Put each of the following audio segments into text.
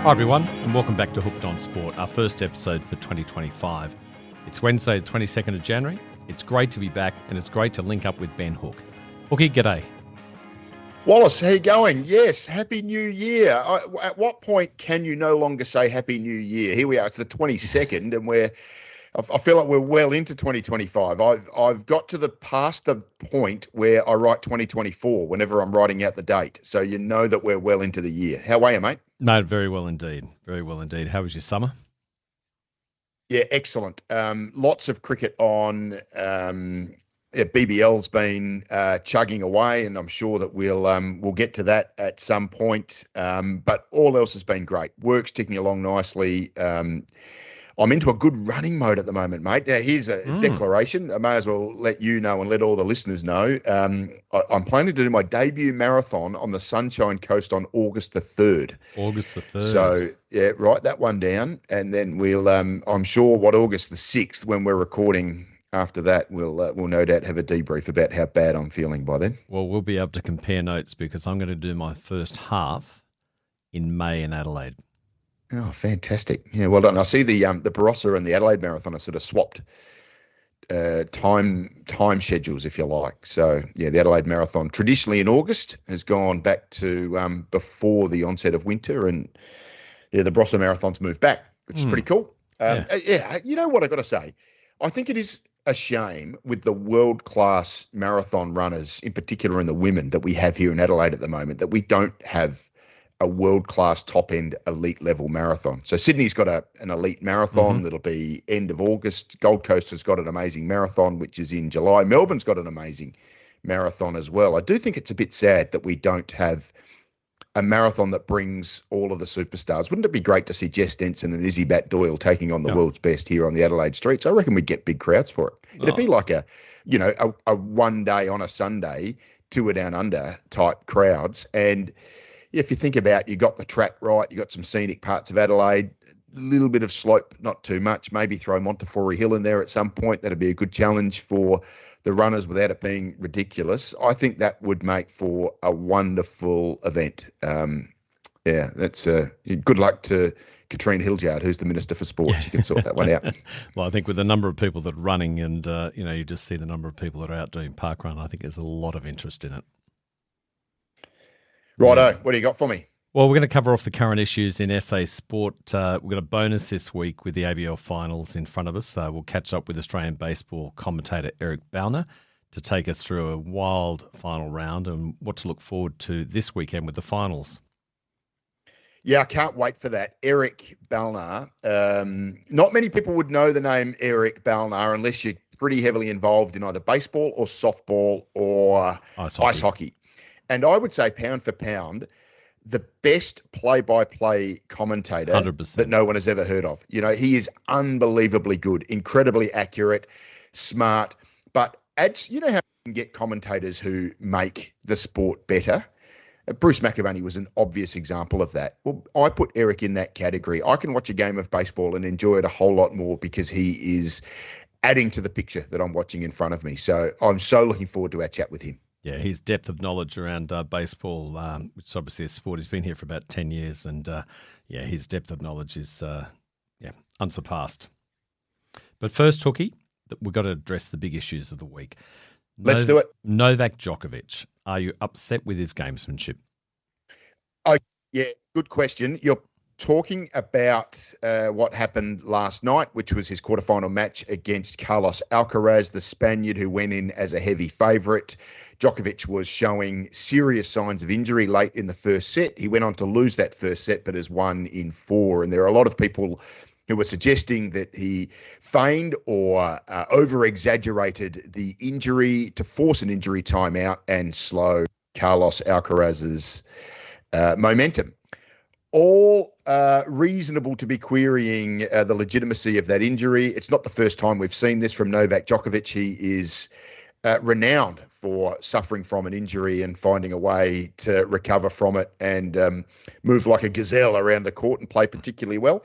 Hi everyone, and welcome back to Hooked on Sport, our first episode for 2025. It's Wednesday, the 22nd of January. It's great to be back, and it's great to link up with Ben Hook. Hooky, g'day. Wallace, how you going? Yes, Happy New Year. At what point can you no longer say Happy New Year? Here we are, it's the 22nd, and I feel like we're well into 2025. I've got to past the point where I write 2024 whenever I'm writing out the date. So you know that we're well into the year. How are you, mate? Mate, very well indeed. Very well indeed. How was your summer? Yeah, excellent. Lots of cricket on. BBL's been chugging away, and I'm sure that we'll get to that at some point. But all else has been great. Work's ticking along nicely. I'm into a good running mode at the moment, mate. Now, here's a declaration. I may as well let you know and let all the listeners know. I'm planning to do my debut marathon on the Sunshine Coast on August the 3rd. August the 3rd. So, yeah, write that one down. And then we'll, I'm sure, August the 6th, when we're recording after that, we'll no doubt have a debrief about how bad I'm feeling by then. Well, we'll be able to compare notes because I'm going to do my first half in May in Adelaide. Oh, fantastic. Yeah, well done. I see the Barossa and the Adelaide Marathon have sort of swapped time schedules, if you like. So, yeah, the Adelaide Marathon, traditionally in August, has gone back to before the onset of winter. And, yeah, the Barossa Marathon's moved back, which is pretty cool. Yeah, you know what I've got to say? I think it is a shame with the world-class marathon runners, in particular in the women, that we have here in Adelaide at the moment, that we don't have a world-class top-end elite-level marathon. So Sydney's got an elite marathon that'll be end of August. Gold Coast has got an amazing marathon, which is in July. Melbourne's got an amazing marathon as well. I do think it's a bit sad that we don't have a marathon that brings all of the superstars. Wouldn't it be great to see Jess Denson and Izzy Bat-Doyle taking on the world's best here on the Adelaide streets? I reckon we'd get big crowds for it. It'd be like a one day on a Sunday, tour down under type crowds. And if you think about, you got the track right, you got some scenic parts of Adelaide, a little bit of slope, not too much, maybe throw Montefiore Hill in there at some point. That'd be a good challenge for the runners without it being ridiculous. I think that would make for a wonderful event. That's good luck to Katrina Hildyard, who's the Minister for Sport. She can sort that one out. Well, I think with the number of people that are running and, you just see the number of people that are out doing parkrun, I think there's a lot of interest in it. Righto, what do you got for me? Well, we're going to cover off the current issues in SA Sport. We've got a bonus this week with the ABL Finals in front of us. We'll catch up with Australian baseball commentator Eric Balnar to take us through a wild final round and what to look forward to this weekend with the finals. Yeah, I can't wait for that. Eric Balnar. Not many people would know the name Eric Balnar unless you're pretty heavily involved in either baseball or softball or ice hockey. And I would say, pound for pound, the best play-by-play commentator 100%. That no one has ever heard of. He is unbelievably good, incredibly accurate, smart. But how you can get commentators who make the sport better? Bruce McAvaney was an obvious example of that. Well, I put Eric in that category. I can watch a game of baseball and enjoy it a whole lot more because he is adding to the picture that I'm watching in front of me. So I'm so looking forward to our chat with him. Yeah, his depth of knowledge around baseball, which is obviously a sport. He's been here for about 10 years, and his depth of knowledge is unsurpassed. But first, Hooky, we've got to address the big issues of the week. Let's do it. Novak Djokovic, are you upset with his gamesmanship? Oh, yeah, good question. You're talking about what happened last night, which was his quarterfinal match against Carlos Alcaraz, the Spaniard who went in as a heavy favourite. Djokovic was showing serious signs of injury late in the first set. He went on to lose that first set, but has won in 4. And there are a lot of people who were suggesting that he feigned or over-exaggerated the injury to force an injury timeout and slow Carlos Alcaraz's momentum. All reasonable to be querying the legitimacy of that injury. It's not the first time we've seen this from Novak Djokovic. He is renowned for suffering from an injury and finding a way to recover from it and move like a gazelle around the court and play particularly well.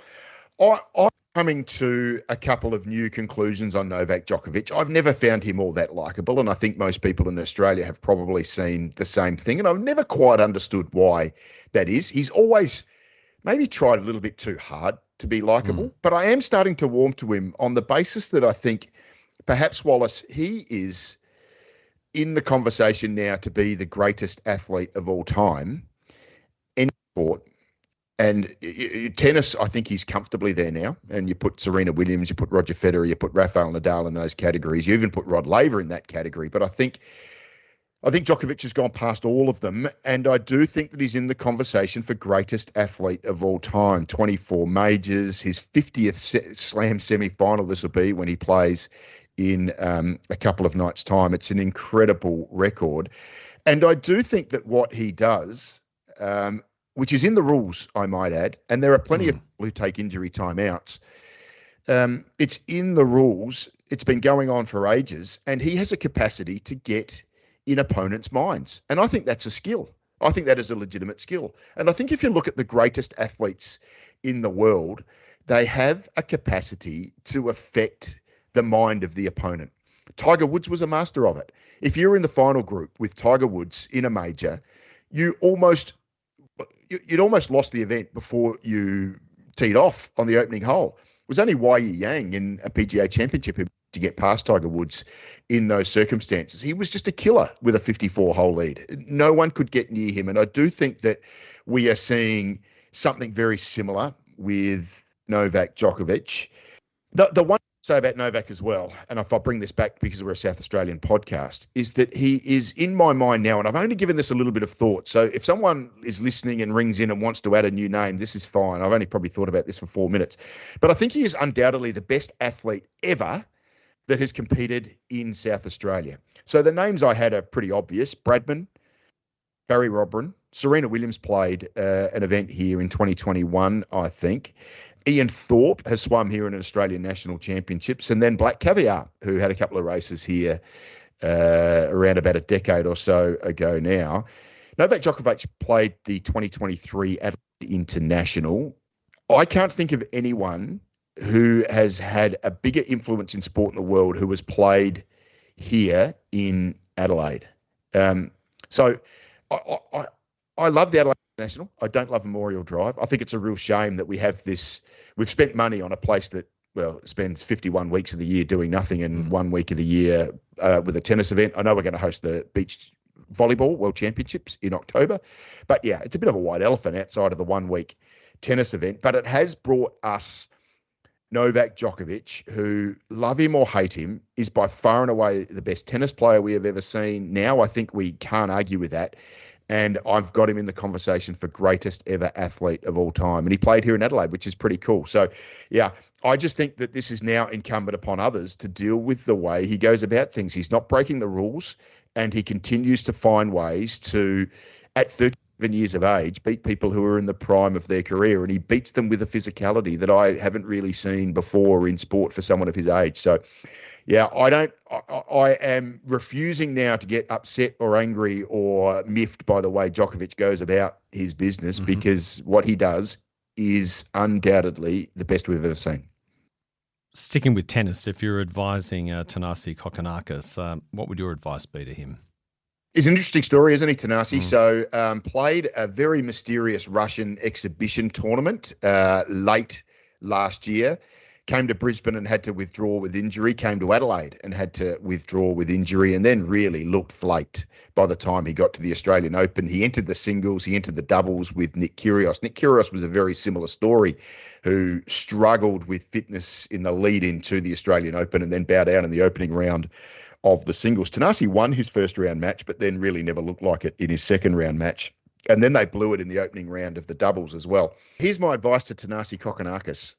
I'm coming to a couple of new conclusions on Novak Djokovic. I've never found him all that likeable, and I think most people in Australia have probably seen the same thing, and I've never quite understood why that is. He's always maybe tried a little bit too hard to be likeable. But I am starting to warm to him on the basis that I think perhaps, Wallace, he is in the conversation now to be the greatest athlete of all time in sport. And tennis, I think he's comfortably there now. And you put Serena Williams, you put Roger Federer, you put Rafael Nadal in those categories. You even put Rod Laver in that category. But I think Djokovic has gone past all of them. And I do think that he's in the conversation for greatest athlete of all time. 24 majors, his 50th Slam semi-final this will be when he plays in a couple of nights' time. It's an incredible record. And I do think that what he does, which is in the rules, I might add, and there are plenty of people who take injury timeouts, it's in the rules. It's been going on for ages, and he has a capacity to get in opponents' minds. And I think that's a skill. I think that is a legitimate skill. And I think if you look at the greatest athletes in the world, they have a capacity to affect the mind of the opponent. Tiger Woods was a master of it. If you're in the final group with Tiger Woods in a major, you'd almost lost the event before you teed off on the opening hole. It was only Wei Yang in a PGA Championship who to get past Tiger Woods in those circumstances. He was just a killer with a 54-hole lead. No one could get near him. And I do think that we are seeing something very similar with Novak Djokovic. The one say about Novak as well, and if I bring this back because we're a South Australian podcast, is that he is in my mind now, and I've only given this a little bit of thought. So if someone is listening and rings in and wants to add a new name, this is fine. I've only probably thought about this for 4 minutes. But I think he is undoubtedly the best athlete ever that has competed in South Australia. So the names I had are pretty obvious. Bradman, Barry Robran, Serena Williams played an event here in 2021, I think. Ian Thorpe has swum here in an Australian National Championships, and then Black Caviar, who had a couple of races here around about a decade or so ago now. Novak Djokovic played the 2023 Adelaide International. I can't think of anyone who has had a bigger influence in sport in the world who has played here in Adelaide. So I love the Adelaide International. I don't love Memorial Drive. I think it's a real shame that we have this. We've spent money on a place that, well, spends 51 weeks of the year doing nothing and 1 week of the year with a tennis event. I know we're going to host the Beach Volleyball World Championships in October. But yeah, it's a bit of a white elephant outside of the 1 week tennis event. But it has brought us Novak Djokovic, who, love him or hate him, is by far and away the best tennis player we have ever seen. Now I think we can't argue with that. And I've got him in the conversation for greatest ever athlete of all time. And he played here in Adelaide, which is pretty cool. So, yeah, I just think that this is now incumbent upon others to deal with the way he goes about things. He's not breaking the rules, and he continues to find ways to, at 37 years of age, beat people who are in the prime of their career. And he beats them with a physicality that I haven't really seen before in sport for someone of his age. So, yeah, I am refusing now to get upset or angry or miffed by the way Djokovic goes about his business, because what he does is undoubtedly the best we've ever seen. Sticking with tennis, if you're advising Thanasi Kokkinakis, what would your advice be to him? It's an interesting story, isn't he, Thanasi? So played a very mysterious Russian exhibition tournament late last year. Came to Brisbane and had to withdraw with injury, came to Adelaide and had to withdraw with injury, and then really looked flaked by the time he got to the Australian Open. He entered the singles, he entered the doubles with Nick Kyrgios. Nick Kyrgios was a very similar story, who struggled with fitness in the lead into the Australian Open and then bowed out in the opening round of the singles. Thanasi won his first round match, but then really never looked like it in his second round match. And then they blew it in the opening round of the doubles as well. Here's my advice to Thanasi Kokkinakis.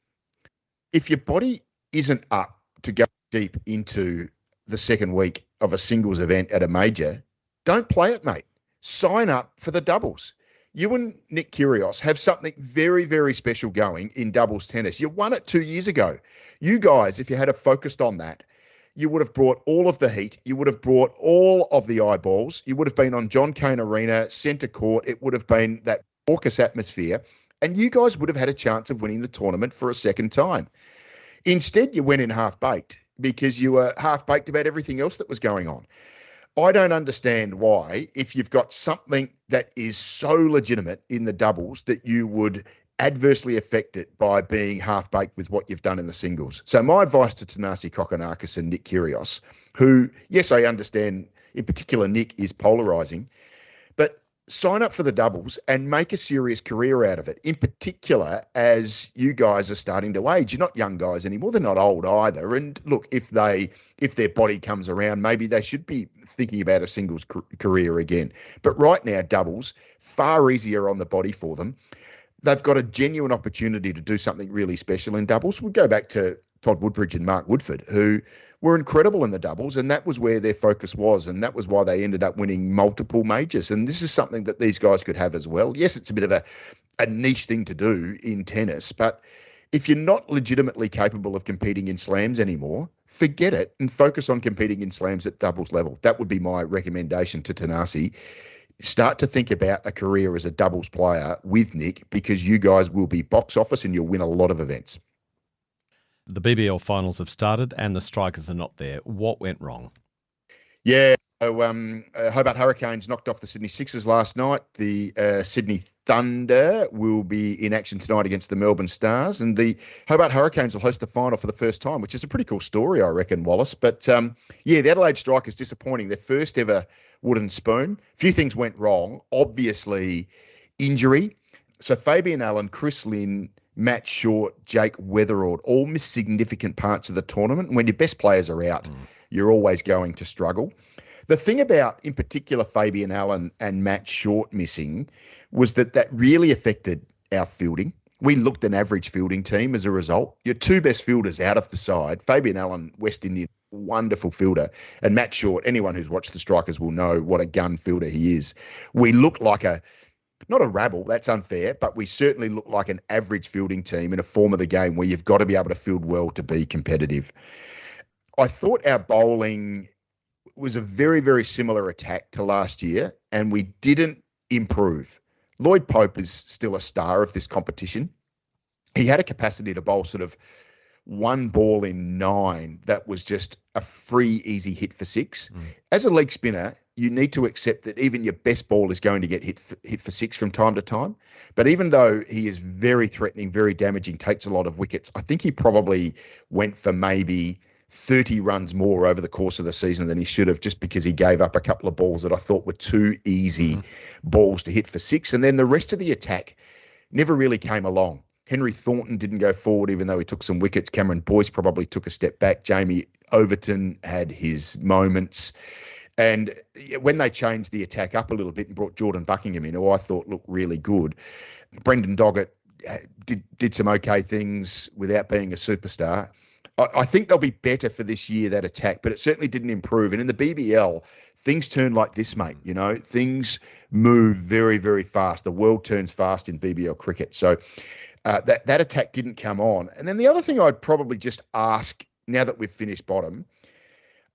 If your body isn't up to go deep into the second week of a singles event at a major, don't play it, mate. Sign up for the doubles. You and Nick Kyrgios have something very, very special going in doubles tennis. You won it 2 years ago. You guys, if you had focused on that, you would have brought all of the heat. You would have brought all of the eyeballs. You would have been on John Cain Arena, centre court. It would have been that raucous atmosphere. And you guys would have had a chance of winning the tournament for a second time. Instead, you went in half-baked because you were half-baked about everything else that was going on. I don't understand why, if you've got something that is so legitimate in the doubles, that you would adversely affected by being half-baked with what you've done in the singles. So my advice to Thanasi Kokkinakis and Nick Kyrgios, who, yes, I understand, in particular, Nick is polarising, but sign up for the doubles and make a serious career out of it. In particular, as you guys are starting to age, you're not young guys anymore. They're not old either. And look, if their body comes around, maybe they should be thinking about a singles career again. But right now, doubles, far easier on the body for them. They've got a genuine opportunity to do something really special in doubles. We'll go back to Todd Woodbridge and Mark Woodford, who were incredible in the doubles, and that was where their focus was, and that was why they ended up winning multiple majors. And this is something that these guys could have as well. Yes, it's a bit of a niche thing to do in tennis, but if you're not legitimately capable of competing in slams anymore, forget it and focus on competing in slams at doubles level. That would be my recommendation to Thanasi. Start to think about a career as a doubles player with Nick, because you guys will be box office and you'll win a lot of events. The BBL finals have started and the Strikers are not there. What went wrong? Yeah, Hobart Hurricanes knocked off the Sydney Sixers last night. The Sydney Thunder will be in action tonight against the Melbourne Stars, and the Hobart Hurricanes will host the final for the first time, which is a pretty cool story, I reckon, Wallace. But the Adelaide Strikers, disappointing. Their first ever wooden spoon. A few things went wrong. Obviously, injury. So Fabian Allen, Chris Lynn, Matt Short, Jake Weatherald all missed significant parts of the tournament. When your best players are out, you're always going to struggle. The thing about, in particular, Fabian Allen and Matt Short missing was that really affected our fielding. We looked an average fielding team as a result. Your two best fielders out of the side, Fabian Allen, West Indian, wonderful fielder, and Matt Short, anyone who's watched the Strikers will know what a gun fielder he is. We looked like not a rabble, that's unfair, but we certainly look like an average fielding team in a form of the game where you've got to be able to field well to be competitive. I thought our bowling was a very, very similar attack to last year, and we didn't improve. Lloyd Pope is still a star of this competition. He had a capacity to bowl sort of one ball in 9 that was just a free, easy hit for 6. As a leg spinner, you need to accept that even your best ball is going to get hit for 6 from time to time. But even though he is very threatening, very damaging, takes a lot of wickets, I think he probably went for maybe 30 runs more over the course of the season than he should have, just because he gave up a couple of balls that I thought were too easy balls to hit for 6. And then the rest of the attack never really came along. Henry Thornton didn't go forward, even though he took some wickets. Cameron Boyce probably took a step back. Jamie Overton had his moments. And when they changed the attack up a little bit and brought Jordan Buckingham in, who I thought looked really good, Brendan Doggett did some okay things without being a superstar. I think they'll be better for this year, that attack, but it certainly didn't improve. And in the BBL, things turn like this, mate. You know, things move very, very fast. The world turns fast in BBL cricket. So that attack didn't come on. And then the other thing I'd probably just ask, now that we've finished bottom,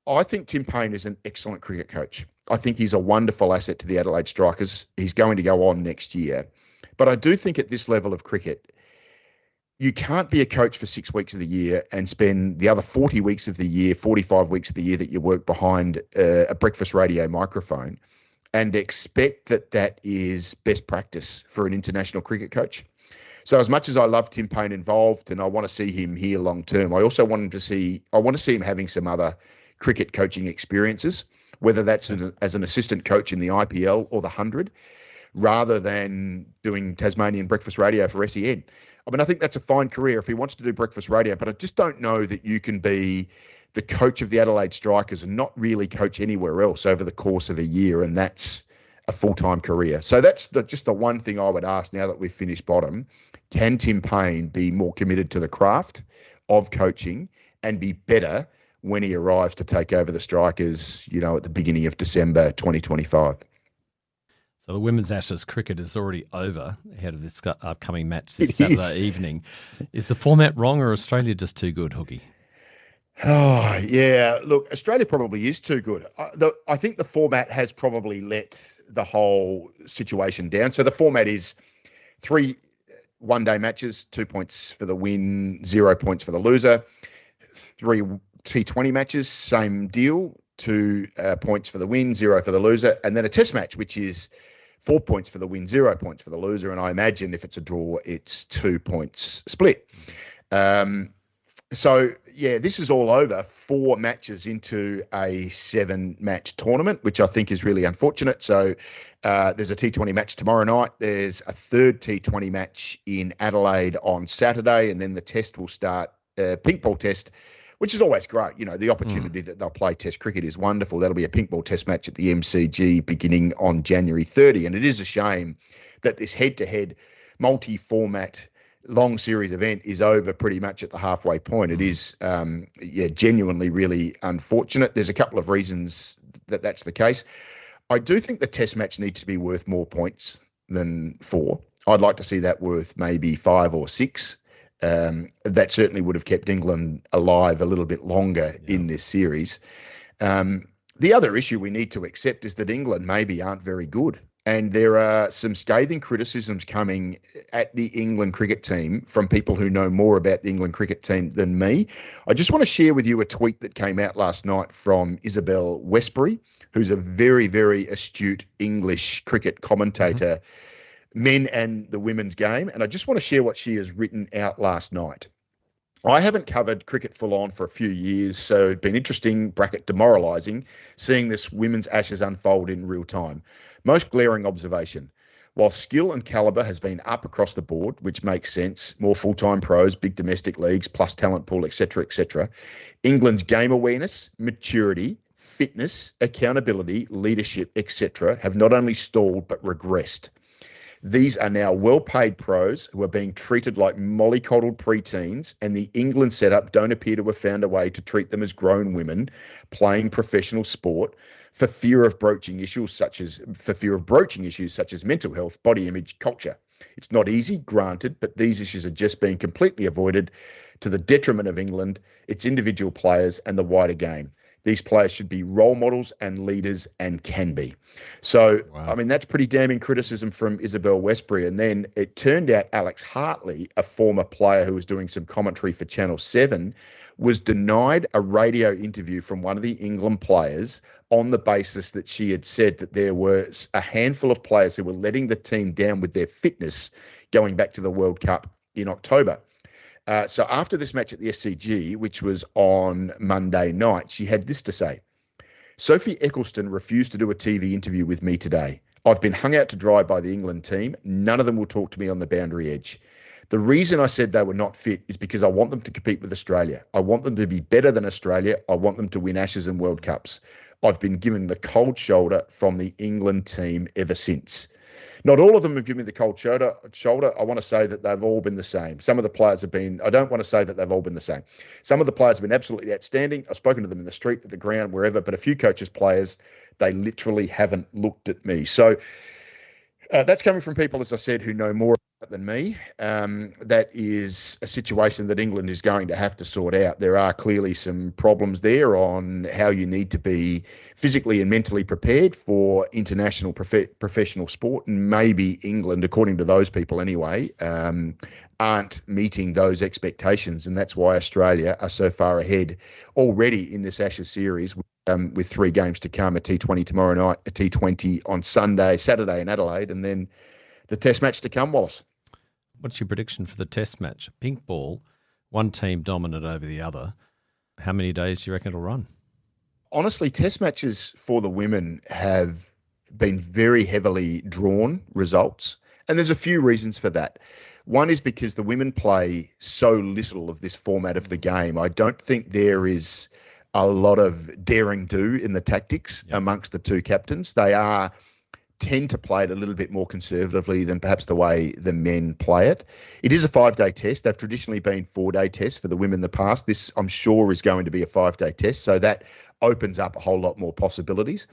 I think Tim Payne is an excellent cricket coach. I think he's a wonderful asset to the Adelaide Strikers. He's going to go on next year. But I do think at this level of cricket, you can't be a coach for 6 weeks of the year and spend the other 40 weeks of the year, 45 weeks of the year that you work behind a breakfast radio microphone and expect that is best practice for an international cricket coach. So as much as I love Tim Payne involved and I want to see him here long term, I also want to see him having some other cricket coaching experiences, whether that's as an assistant coach in the IPL or the 100, rather than doing Tasmanian breakfast radio for SEN. I mean, I think that's a fine career if he wants to do breakfast radio, but I just don't know that you can be the coach of the Adelaide Strikers and not really coach anywhere else over the course of a year, and that's a full-time career. So that's just the one thing I would ask now that we've finished bottom. Can Tim Payne be more committed to the craft of coaching and be better when he arrives to take over the Strikers, at the beginning of December 2025? So the Women's Ashes cricket is already over ahead of this upcoming match this Saturday evening. Is the format wrong or Australia just too good, Hooky? Oh, yeah. Look, Australia probably is too good. I think the format has probably let the whole situation down. So the format is 3 one-day matches, 2 points for the win, 0 points for the loser. 3 T20 matches, same deal, 2 points for the win, 0 for the loser. And then a test match, which is 4 points for the win, 0 points for the loser. And I imagine if it's a draw, it's 2 points split. So, yeah, this is all over 4 matches into a 7-match tournament, which I think is really unfortunate. So there's a T20 match tomorrow night. There's a third T20 match in Adelaide on Saturday, and then the test will start, pink ball test, which is always great. You know, the opportunity that they'll play test cricket is wonderful. That'll be a pink ball test match at the MCG beginning on January 30. And it is a shame that this head-to-head multi-format long series event is over pretty much at the halfway point. It is, genuinely really unfortunate. There's a couple of reasons that that's the case. I do think the test match needs to be worth more points than 4. I'd like to see that worth maybe 5 or 6. That certainly would have kept England alive a little bit longer in this series. The other issue we need to accept is that England maybe aren't very good. And there are some scathing criticisms coming at the England cricket team from people who know more about the England cricket team than me. I just want to share with you a tweet that came out last night from Isabel Westbury, who's a very, very astute English cricket commentator, men and the women's game. And I just want to share what she has written out last night. I haven't covered cricket full on for a few years, so it's been interesting, demoralising, seeing this women's Ashes unfold in real time. Most glaring observation, while skill and calibre has been up across the board, which makes sense, more full-time pros, big domestic leagues, plus talent pool, etc., England's game awareness, maturity, fitness, accountability, leadership, etc., have not only stalled but regressed. These are now well-paid pros who are being treated like mollycoddled preteens, and the England setup don't appear to have found a way to treat them as grown women playing professional sport for fear of broaching issues such as mental health, body image, culture. It's not easy, granted, but these issues are just being completely avoided to the detriment of England, its individual players, and the wider game. These players should be role models and leaders, and can be. So, wow. I mean, that's pretty damning criticism from Isabel Westbury. And then it turned out Alex Hartley, a former player who was doing some commentary for Channel 7, was denied a radio interview from one of the England players on the basis that she had said that there was a handful of players who were letting the team down with their fitness going back to the World Cup in October. So after this match at the SCG, which was on Monday night, she had this to say. Sophie Eccleston refused to do a TV interview with me today. I've been hung out to dry by the England team. None of them will talk to me on the boundary edge. The reason I said they were not fit is because I want them to compete with Australia. I want them to be better than Australia. I want them to win Ashes and World Cups. I've been given the cold shoulder from the England team ever since. Not all of them have given me the cold shoulder. I want to say that they've all been the same. Some of the players have been, I don't want to say that they've all been the same. Some of the players have been absolutely outstanding. I've spoken to them in the street, at the ground, wherever, but a few coaches, players, they literally haven't looked at me. So that's coming from people, as I said, who know more than me. That is a situation that England is going to have to sort out. There are clearly some problems there on how you need to be physically and mentally prepared for international professional sport. And maybe England, according to those people anyway, aren't meeting those expectations. And that's why Australia are so far ahead already in this Ashes series, with 3 games to come, a T20 tomorrow night, a T20 on Saturday in Adelaide, and then the test match to come, Wallace. What's your prediction for the test match? Pink ball, one team dominant over the other. How many days do you reckon it'll run? Honestly, test matches for the women have been very heavily drawn results. And there's a few reasons for that. One is because the women play so little of this format of the game. I don't think there is a lot of daring do in the tactics amongst the two captains. They tend to play it a little bit more conservatively than perhaps the way the men play it. It is a 5-day test. They've traditionally been 4-day tests for the women in the past. This, I'm sure, is going to be a 5-day test. So that opens up a whole lot more possibilities.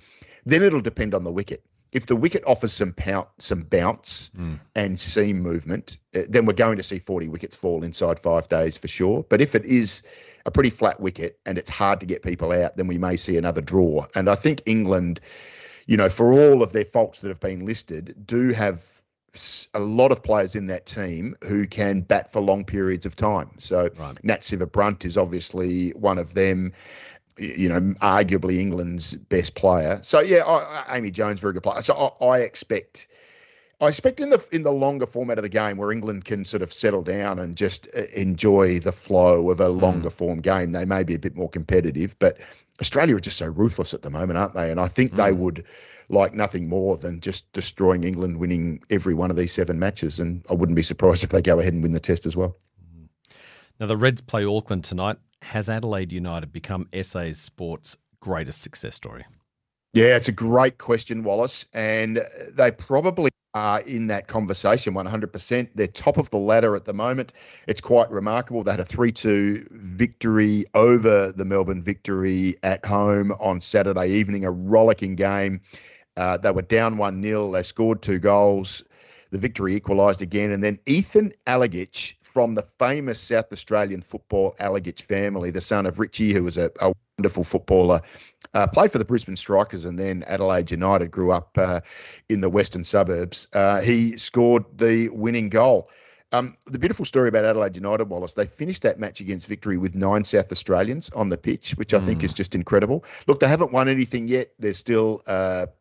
Then it'll depend on the wicket. If the wicket offers some bounce and seam movement, then we're going to see 40 wickets fall inside 5 days for sure. But if it is a pretty flat wicket and it's hard to get people out, then we may see another draw. And I think England, you know, for all of their faults that have been listed, do have a lot of players in that team who can bat for long periods of time. So Nat Siver-Brunt is obviously one of them. arguably England's best player. So yeah, Amy Jones, very good player. So I expect in the longer format of the game where England can sort of settle down and just enjoy the flow of a longer form game, they may be a bit more competitive. But Australia are just so ruthless at the moment, aren't they? And I think they would like nothing more than just destroying England, winning every one of these 7 matches. And I wouldn't be surprised if they go ahead and win the test as well. Now, the Reds play Auckland tonight. Has Adelaide United become SA's sport's greatest success story? Yeah, it's a great question, Wallace. And they probably are in that conversation 100%. They're top of the ladder at the moment. It's quite remarkable. They had a 3-2 victory over the Melbourne Victory at home on Saturday evening, a rollicking game. They were down 1-0. They scored 2 goals. The Victory equalised again. And then Ethan Allegich from the famous South Australian football Allegich family, the son of Richie, who was a wonderful footballer, played for the Brisbane Strikers and then Adelaide United, grew up in the western suburbs. He scored the winning goal. The beautiful story about Adelaide United, Wallace, they finished that match against Victory with 9 South Australians on the pitch, which I think is just incredible. Look, they haven't won anything yet. There's still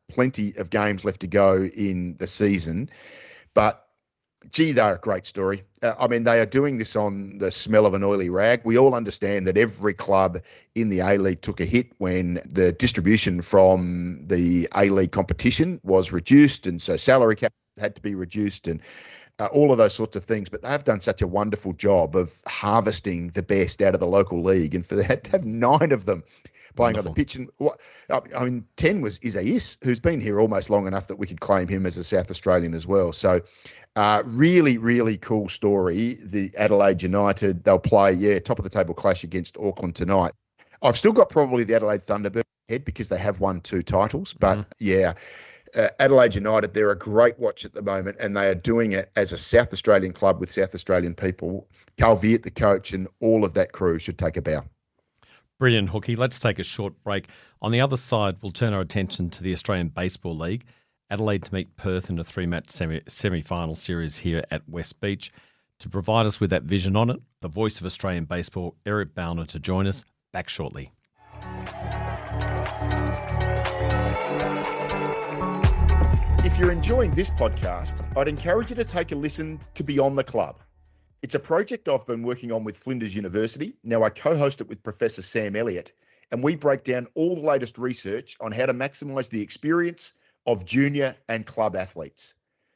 plenty of games left to go in the season. But gee, they're a great story. I mean, they are doing this on the smell of an oily rag. We all understand that every club in the A-League took a hit when the distribution from the A-League competition was reduced, and so salary cap had to be reduced and all of those sorts of things. But they've done such a wonderful job of harvesting the best out of the local league, and for that to have 9 of them playing on the pitch. And I mean, 10 is Isaias, who's been here almost long enough that we could claim him as a South Australian as well. So really, really cool story. The Adelaide United, they'll play, top of the table clash against Auckland tonight. I've still got probably the Adelaide Thunderbirds ahead because they have won 2 titles. But Adelaide United, they're a great watch at the moment, and they are doing it as a South Australian club with South Australian people. Carl Viet, the coach, and all of that crew should take a bow. Brilliant, Hooky. Let's take a short break. On the other side, we'll turn our attention to the Australian Baseball League. Adelaide to meet Perth in a 3-match semi-final series here at West Beach. To provide us with that vision on it, the voice of Australian baseball, Eric Balnar, to join us. Back shortly. If you're enjoying this podcast, I'd encourage you to take a listen to Beyond the Club. It's a project I've been working on with Flinders University. Now I co-host it with Professor Sam Elliott, and we break down all the latest research on how to maximise the experience of junior and club athletes.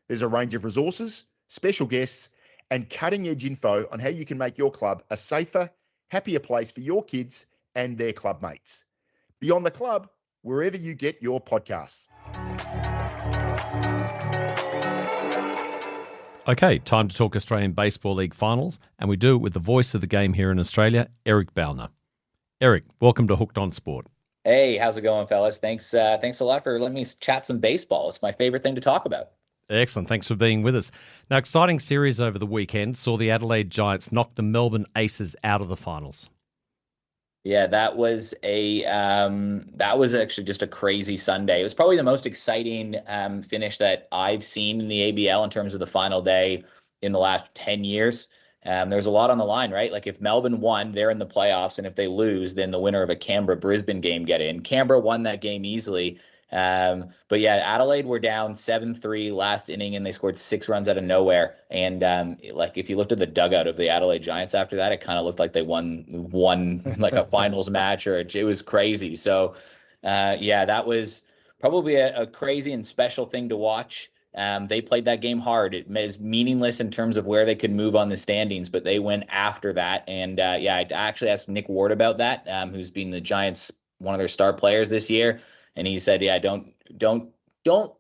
There's a range of resources, special guests, and cutting-edge info on how you can make your club a safer, happier place for your kids and their club mates. Beyond the Club, wherever you get your podcasts. Okay, time to talk Australian Baseball League finals, and we do it with the voice of the game here in Australia, Eric Balnar. Eric, welcome to Hooked on Sport. Hey, how's it going, fellas? Thanks a lot for letting me chat some baseball. It's my favorite thing to talk about. Excellent. Thanks for being with us. Now, exciting series over the weekend saw the Adelaide Giants knock the Melbourne Aces out of the finals. Yeah, that was actually just a crazy Sunday. It was probably the most exciting finish that I've seen in the ABL in terms of the final day in the last 10 years. There's a lot on the line, right? Like if Melbourne won, they're in the playoffs, and if they lose, then the winner of a Canberra-Brisbane game get in. Canberra won that game easily. But yeah, Adelaide were down 7-3 last inning, and they scored 6 runs out of nowhere. And like if you looked at the dugout of the Adelaide Giants after that, it kind of looked like they won like a finals match, or it was crazy. So that was probably a crazy and special thing to watch. They played that game hard. It is meaningless in terms of where they could move on the standings, but they went after that. And I actually asked Nick Ward about that, who's been the Giants' one of their star players this year. And he said, don't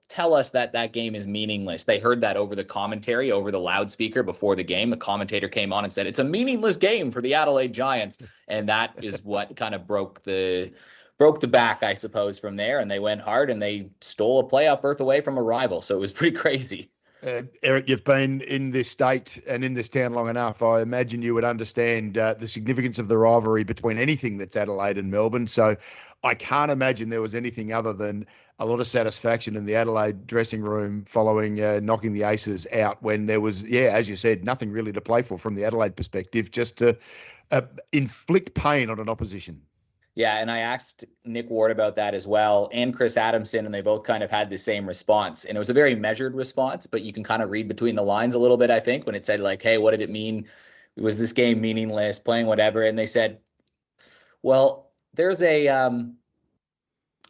tell us that game is meaningless. They heard that over the commentary, over the loudspeaker before the game. The commentator came on and said, it's a meaningless game for the Adelaide Giants. And that is what kind of broke the back, I suppose, from there. And they went hard, and they stole a playoff berth away from a rival. So it was pretty crazy. Eric, you've been in this state and in this town long enough. I imagine you would understand the significance of the rivalry between anything that's Adelaide and Melbourne. So I can't imagine there was anything other than a lot of satisfaction in the Adelaide dressing room following knocking the Aces out, when there was, as you said, nothing really to play for from the Adelaide perspective, just to inflict pain on an opposition. Yeah, and I asked Nick Ward about that as well, and Chris Adamson, and they both kind of had the same response. And it was a very measured response, but you can kind of read between the lines a little bit, I think, when it said, like, hey, what did it mean? Was this game meaningless, playing whatever? And they said, well, there's a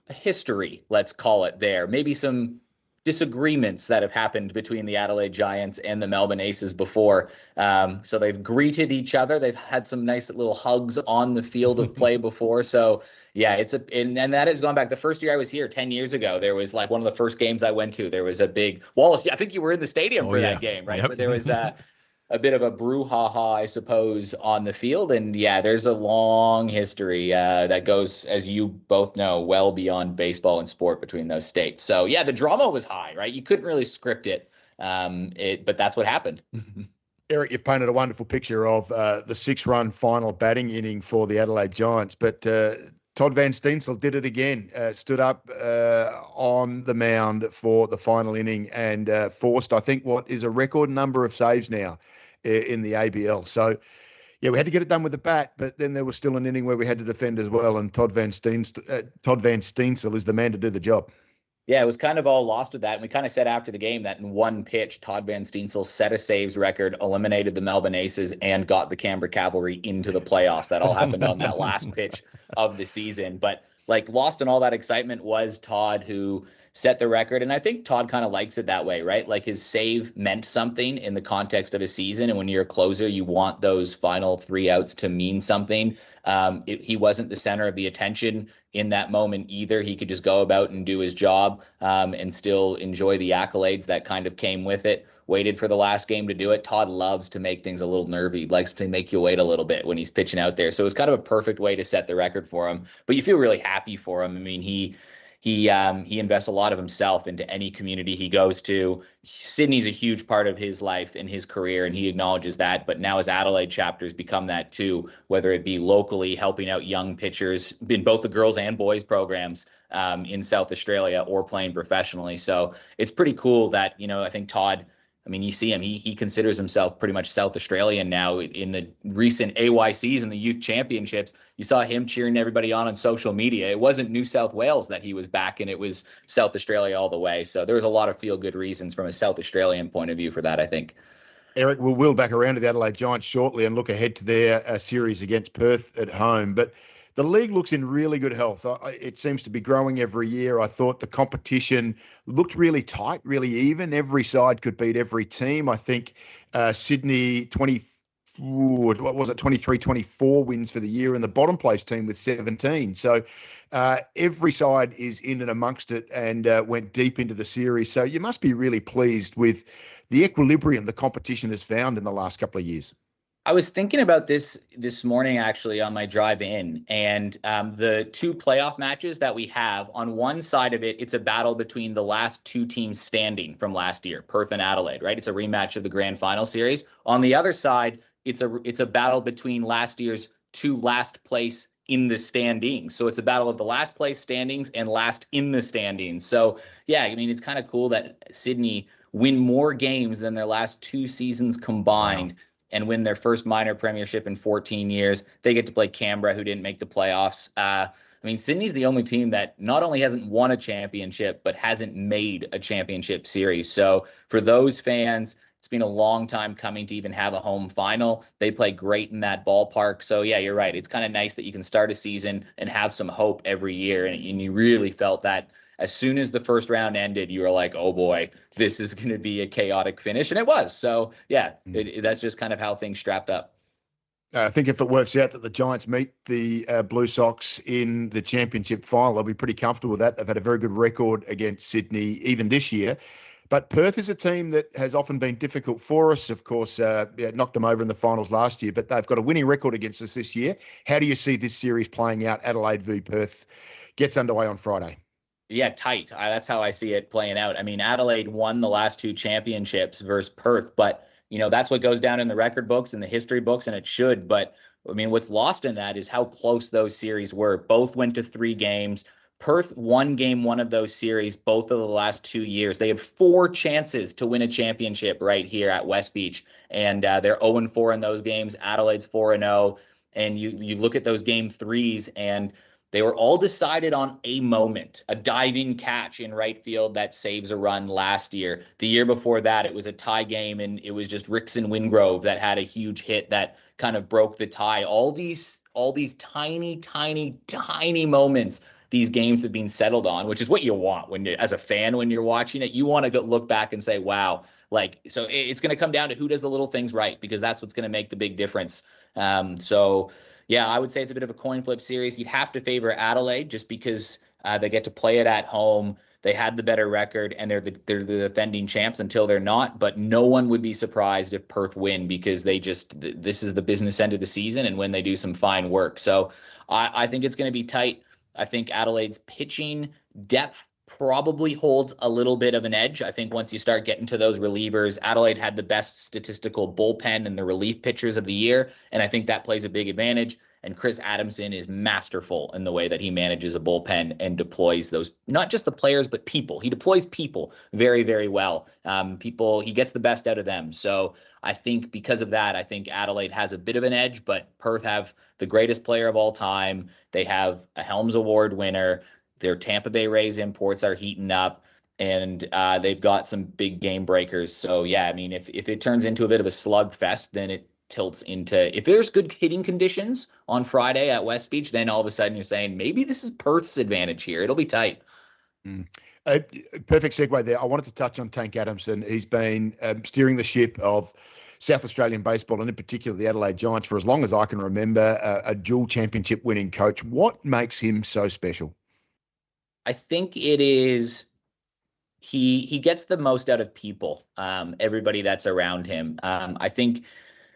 history, let's call it there. Maybe some disagreements that have happened between the Adelaide Giants and the Melbourne Aces before. So they've greeted each other. They've had some nice little hugs on the field of play before. So yeah, and that has gone back. The first year I was here 10 years ago, there was like one of the first games I went to. There was a big Wallace. I think you were in the stadium for that game, right? Yep. But there was a bit of a brouhaha, I suppose, on the field. And yeah, there's a long history that goes, as you both know, well beyond baseball and sport between those states. So yeah, the drama was high, right? You couldn't really script it, but that's what happened. Eric, you've painted a wonderful picture of the 6-run final batting inning for the Adelaide Giants, but Todd Van Steensel did it again, stood up on the mound for the final inning and forced, I think, what is a record number of saves now in the ABL. So, yeah, we had to get it done with the bat, but then there was still an inning where we had to defend as well, and Todd Van Steensel is the man to do the job. Yeah, it was kind of all lost with that. And we kind of said after the game that in one pitch, Todd Van Steensel set a saves record, eliminated the Melbourne Aces, and got the Canberra Cavalry into the playoffs. That all happened on that last pitch of the season. But like lost in all that excitement was Todd, who set the record. And I think Todd kind of likes it that way, right? Like his save meant something in the context of a season. And when you're a closer, you want those final 3 outs to mean something. He wasn't the center of the attention in that moment either. He could just go about and do his job and still enjoy the accolades that kind of came with it. Waited for the last game to do it. Todd loves to make things a little nervy. He likes to make you wait a little bit when he's pitching out there. So it was kind of a perfect way to set the record for him. But you feel really happy for him. I mean, he invests a lot of himself into any community he goes to. Sydney's a huge part of his life and his career, and he acknowledges that. But now his Adelaide chapters become that too, whether it be locally helping out young pitchers in both the girls and boys programs in South Australia or playing professionally. So it's pretty cool that, I think Todd, I mean, you see him, he considers himself pretty much South Australian now. In the recent AYCs and the youth championships, you saw him cheering everybody on social media. It wasn't New South Wales that he was back in, it was South Australia all the way. So there was a lot of feel-good reasons from a South Australian point of view for that, I think. Eric, we'll wheel back around to the Adelaide Giants shortly and look ahead to their series against Perth at home. But the league looks in really good health. It seems to be growing every year. I thought the competition looked really tight, really even. Every side could beat every team. I think Sydney 23-24 wins for the year, and the bottom place team with 17. So every side is in and amongst it and went deep into the series. So you must be really pleased with the equilibrium the competition has found in the last couple of years. I was thinking about this morning, actually, on my drive in, and the 2 playoff matches that we have. On one side of it, it's a battle between the last 2 teams standing from last year, Perth and Adelaide, right? It's a rematch of the grand final series. On the other side, it's a battle between last year's 2 last place in the standings. So it's a battle of the last place standings and last in the standings. So yeah, I mean, it's kind of cool that Sydney win more games than their last 2 seasons combined. Wow. And win their first minor premiership in 14 years. They get to play Canberra, who didn't make the playoffs. I mean, Sydney's the only team that not only hasn't won a championship, but hasn't made a championship series. So for those fans, it's been a long time coming to even have a home final. They play great in that ballpark. So yeah, you're right. It's kind of nice that you can start a season and have some hope every year. And you really felt that as soon as the first round ended, you were like, oh boy, this is going to be a chaotic finish. And it was. So yeah, that's just kind of how things strapped up. I think if it works out that the Giants meet the Blue Sox in the championship final, they'll be pretty comfortable with that. They've had a very good record against Sydney, even this year. But Perth is a team that has often been difficult for us. Of course, knocked them over in the finals last year, but they've got a winning record against us this year. How do you see this series playing out? Adelaide v Perth gets underway on Friday. Yeah, tight. That's how I see it playing out. I mean, Adelaide won the last 2 championships versus Perth, but that's what goes down in the record books and the history books, and it should. But I mean, what's lost in that is how close those series were. Both went to 3 games. Perth won game 1 of those series both of the last 2 years. They have 4 chances to win a championship right here at West Beach, and they're 0-4 in those games. Adelaide's 4-0, and you look at those game 3s, and They were all decided on a moment, a diving catch in right field that saves a run last year. The year before that, it was a tie game, and it was just Rickson Wingrove that had a huge hit that kind of broke the tie. All these tiny, tiny, tiny moments these games have been settled on, which is what you want when as a fan, when you're watching it. You want to go look back and say, wow, like, so it's going to come down to who does the little things right, because that's what's going to make the big difference. So yeah, I would say it's a bit of a coin flip series. You'd have to favor Adelaide just because they get to play it at home. They had the better record, and they're the defending champs until they're not. But no one would be surprised if Perth win, because this is the business end of the season, and when they do some fine work. So I think it's going to be tight. I think Adelaide's pitching depth probably holds a little bit of an edge. I think once you start getting to those relievers, Adelaide had the best statistical bullpen and the relief pitchers of the year, and I think that plays a big advantage. And Chris Adamson is masterful in the way that he manages a bullpen and deploys those, not just the players, but people. He deploys people very, very well. He gets the best out of them. So I think because of that, I think Adelaide has a bit of an edge, but Perth have the greatest player of all time. They have a Helms Award winner. Their Tampa Bay Rays imports are heating up, and they've got some big game breakers. So yeah, I mean, if it turns into a bit of a slugfest, then it tilts into, if there's good hitting conditions on Friday at West Beach, then all of a sudden you're saying maybe this is Perth's advantage here. It'll be tight. Perfect segue there. I wanted to touch on Tank Adamson. He's been steering the ship of South Australian baseball, and in particular the Adelaide Giants, for as long as I can remember, a dual championship winning coach. What makes him so special? I think it is he gets the most out of people, everybody that's around him. I think,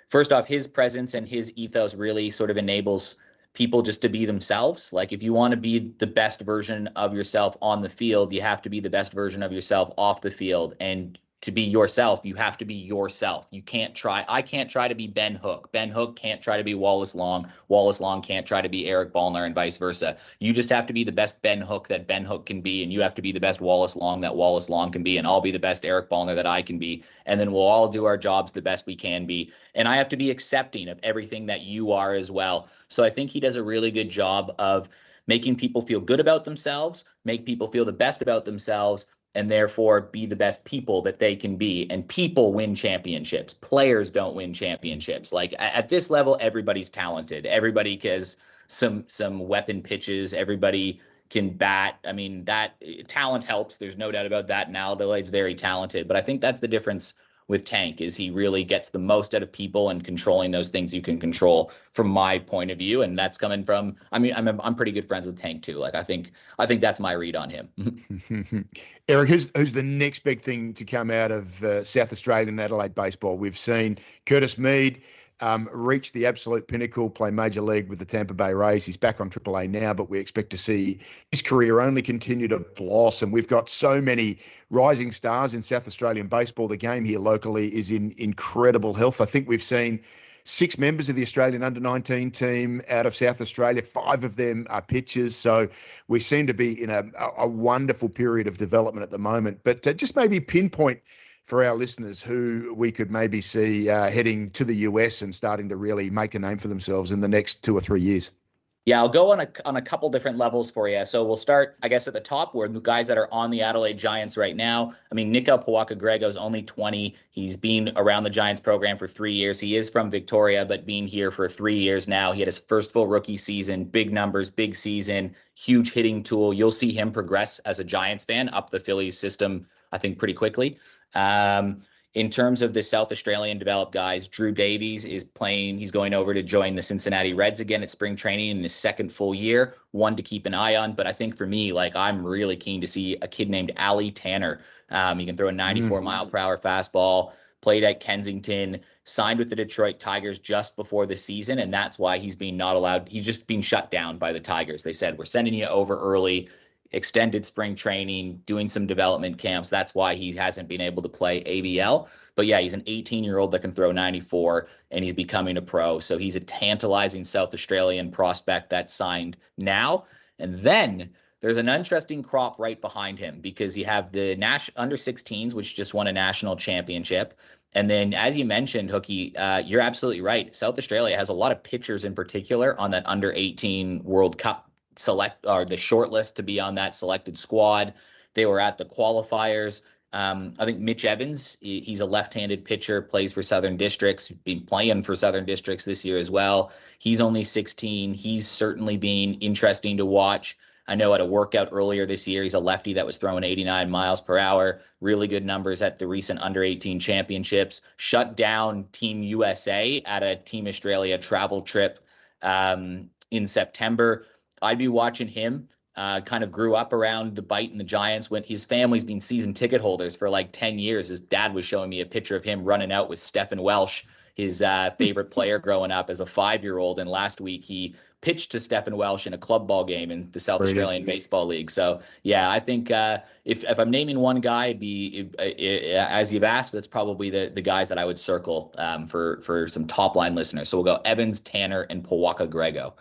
first off, his presence and his ethos really sort of enables people just to be themselves. Like, if you want to be the best version of yourself on the field, you have to be the best version of yourself off the field. And to be yourself, you have to be yourself. I can't try to be Ben Hook. Ben Hook can't try to be Wallace Long. Wallace Long can't try to be Eric Balnar, and vice versa. You just have to be the best Ben Hook that Ben Hook can be, and you have to be the best Wallace Long that Wallace Long can be, and I'll be the best Eric Balnar that I can be, and then we'll all do our jobs the best we can be. And I have to be accepting of everything that you are as well. So I think he does a really good job of making people feel good about themselves, make people feel the best about themselves, and therefore be the best people that they can be. And people win championships. Players don't win championships. Like, at this level, everybody's talented. Everybody has some weapon pitches. Everybody can bat. I mean, that talent helps. There's no doubt about that. Now Adelaide's very talented, but I think that's the difference with Tank, is he really gets the most out of people and controlling those things you can control, from my point of view. And that's coming from, I mean, I'm pretty good friends with Tank too. Like, I think that's my read on him. Eric, who's the next big thing to come out of South Australian Adelaide baseball? We've seen Curtis Mead reach the absolute pinnacle, play Major League with the Tampa Bay Rays. He's back on AAA now, but we expect to see his career only continue to blossom. We've got so many rising stars in South Australian baseball. The game here locally is in incredible health. I think we've seen 6 members of the Australian under-19 team out of South Australia. 5 of them are pitchers. So we seem to be in a wonderful period of development at the moment. But just maybe pinpoint for our listeners who we could maybe see heading to the US and starting to really make a name for themselves in the next 2 or 3 years. Yeah, I'll go on a couple different levels for you. So we'll start, I guess, at the top, where the guys that are on the Adelaide Giants right now. I mean, Nico Pawaka-Grego's only 20. He's been around the Giants program for 3 years. He is from Victoria, but been here for 3 years now. He had his first full rookie season, big numbers, big season, huge hitting tool. You'll see him progress as a Giants fan up the Phillies system, I think, pretty quickly. In terms of the South Australian developed guys, Drew Davies is playing. He's going over to join the Cincinnati Reds again at spring training in his second full year, one to keep an eye on. But I think for me, like, I'm really keen to see a kid named Ali Tanner. He can throw a 94-mile-per-hour fastball, played at Kensington, signed with the Detroit Tigers just before the season, and that's why he's being not allowed. He's just being shut down by the Tigers. They said, we're sending you over early. Extended spring training, doing some development camps. That's why he hasn't been able to play ABL. But yeah, he's an 18-year-old that can throw 94, and he's becoming a pro. So he's a tantalizing South Australian prospect that's signed now. And then there's an interesting crop right behind him, because you have the under 16s, which just won a national championship. And then, as you mentioned, Hooky, you're absolutely right. South Australia has a lot of pitchers in particular on that under 18 World Cup the short list to be on that selected squad. They were at the qualifiers. I think Mitch Evans, he's a left-handed pitcher, plays for Southern Districts, been playing for Southern Districts this year as well. He's only 16. He's certainly been interesting to watch. I know at a workout earlier this year, he's a lefty that was throwing 89 miles per hour. Really good numbers at the recent under-18 championships. Shut down Team USA at a Team Australia travel trip in September. I'd be watching him. Kind of grew up around the Bite and the Giants. When his family's been season ticket holders for like 10 years. His dad was showing me a picture of him running out with Stephen Welsh, his favorite player growing up as a 5-year-old. And last week he pitched to Stephen Welsh in a club ball game in the South Australian Baseball League. So yeah, I think if I'm naming one guy, it'd be as you've asked, that's probably the guys that I would circle for some top line listeners. So we'll go Evans, Tanner, and Pawaka Grego.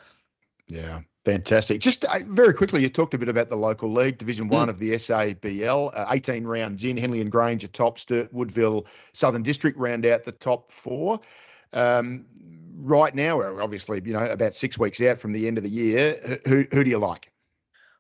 Yeah. Fantastic. Just very quickly, you talked a bit about the local league, Division 1 of the SABL. 18 rounds in, Henley and Grange at top, Sturt, Woodville, Southern District round out the top 4. Right now, we're obviously, about 6 weeks out from the end of the year. Who do you like?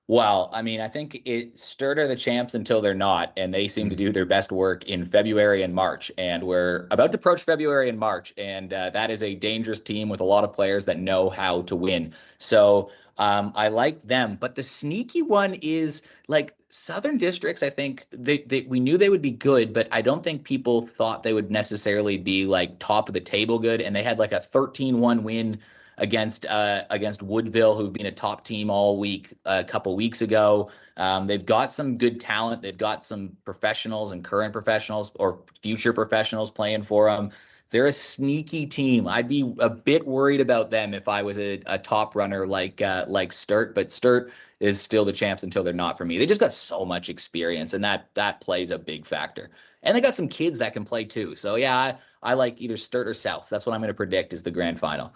Well, I mean, I think Sturt are the champs until they're not, and they seem to do their best work in February and March, and we're about to approach February and March, and that is a dangerous team with a lot of players that know how to win. So I like them, but the sneaky one is like Southern Districts. I think we knew they would be good, but I don't think people thought they would necessarily be like top of the table good, and they had like a 13-1 win against Woodville, who've been a top team all week a couple weeks ago. They've got some good talent. They've got some professionals and current professionals or future professionals playing for them. They're a sneaky team. I'd be a bit worried about them if I was a top runner like Sturt, but Sturt is still the champs until they're not for me. They just got so much experience, and that plays a big factor. And they got some kids that can play too. So yeah, I like either Sturt or South. That's what I'm going to predict is the grand final.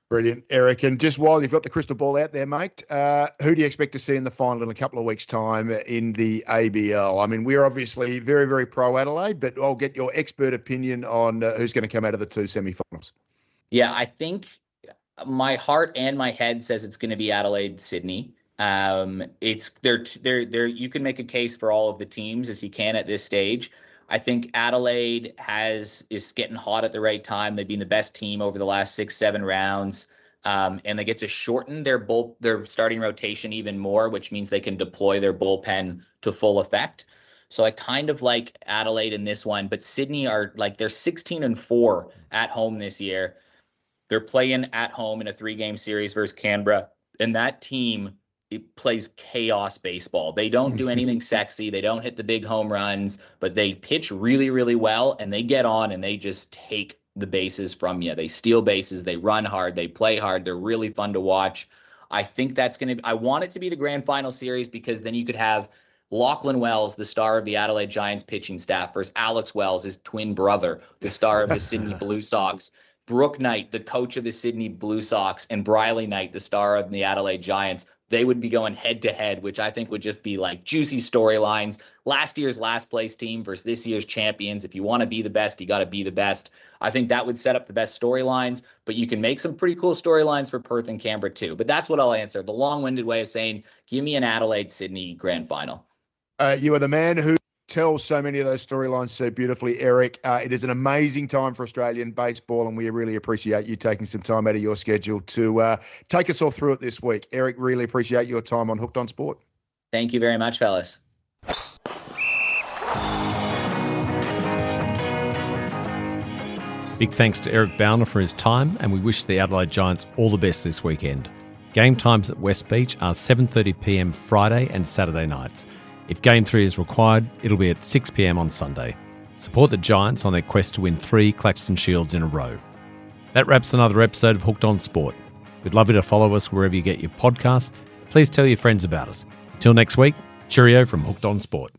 Brilliant, Eric. And just while you've got the crystal ball out there, mate, who do you expect to see in the final in a couple of weeks' time in the ABL? I mean, we're obviously very, very pro Adelaide, but I'll get your expert opinion on who's going to come out of the 2 semi-finals. Yeah, I think my heart and my head says it's going to be Adelaide, Sydney. It's they're you can make a case for all of the teams as you can at this stage. I think Adelaide is getting hot at the right time. They've been the best team over the last 6-7 rounds, and they get to shorten their starting rotation even more, which means they can deploy their bullpen to full effect. So I kind of like Adelaide in this one, but Sydney are like they're 16-4 at home this year. They're playing at home in a 3-game series versus Canberra, and that team, it plays chaos baseball. They don't do anything sexy. They don't hit the big home runs, but they pitch really, really well, and they get on and they just take the bases from you. They steal bases. They run hard. They play hard. They're really fun to watch. I think I want it to be the grand final series because then you could have Lachlan Wells, the star of the Adelaide Giants pitching staff, versus Alex Wells, his twin brother, the star of the Sydney Blue Sox. Brooke Knight, the coach of the Sydney Blue Sox, and Briley Knight, the star of the Adelaide Giants. They would be going head to head, which I think would just be like juicy storylines. Last year's last place team versus this year's champions. If you want to be the best, you got to be the best. I think that would set up the best storylines, but you can make some pretty cool storylines for Perth and Canberra too. But that's what I'll answer. The long-winded way of saying, give me an Adelaide-Sydney grand final. You are the man who tells so many of those storylines so beautifully, Eric. It is an amazing time for Australian baseball, and we really appreciate you taking some time out of your schedule to take us all through it this week. Eric, really appreciate your time on Hooked on Sport. Thank you very much, fellas. Big thanks to Eric Balnar for his time, and we wish the Adelaide Giants all the best this weekend. Game times at West Beach are 7:30 p.m. Friday and Saturday nights. If Game 3 is required, it'll be at 6 p.m. on Sunday. Support the Giants on their quest to win 3 Claxton Shields in a row. That wraps another episode of Hooked on Sport. We'd love you to follow us wherever you get your podcasts. Please tell your friends about us. Till next week, cheerio from Hooked on Sport.